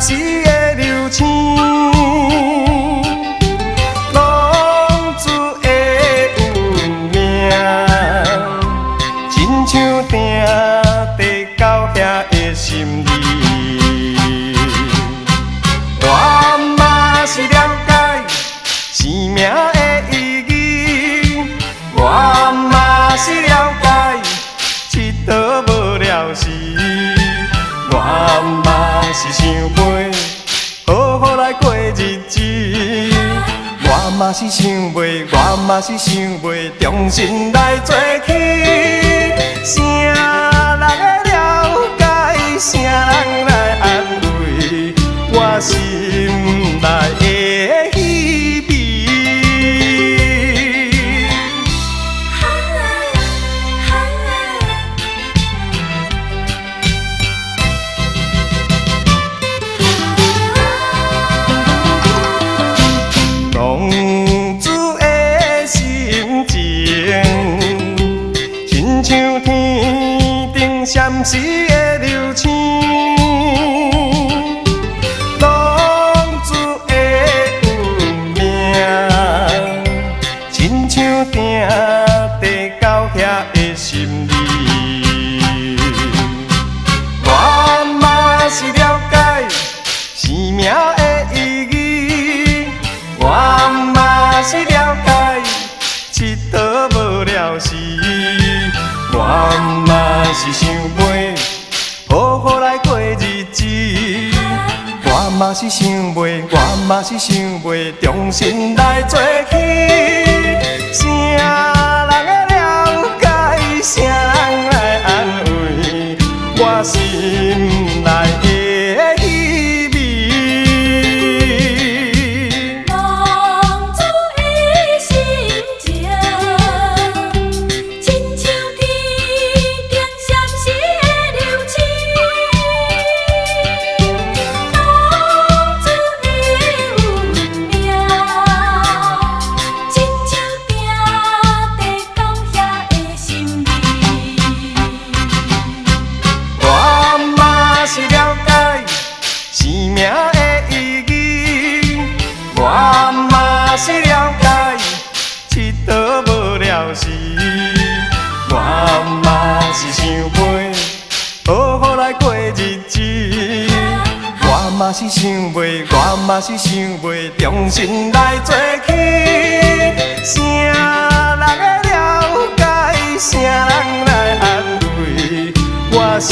时的流星，浪子的运命，亲像定地到遐的心意。我嘛是了解生命的意义，我嘛是了解佚佗无了时。我嘛是想袂好好来过日子，我嘛是想袂，我嘛是想袂重新来做起。啥人会了解，啥人来安慰我心内的稀微。浪子的心情，亲像天顶闪烁的流星。浪子的运命，亲像定地到遐的心意。我嘛是了解生命的意义，我嘛是了解佚佗无了时，我嘛是想袂好好来过日子，我嘛是想袂，我嘛是想袂重新来做起。啥人会了解，啥人来安慰我心内的稀微。生命的意义，我嘛是了解佚佗无了时，我嘛是想袂好好来过日子，我嘛是想袂，我嘛是想袂重新来做起。啥人会了解，啥人来安慰我心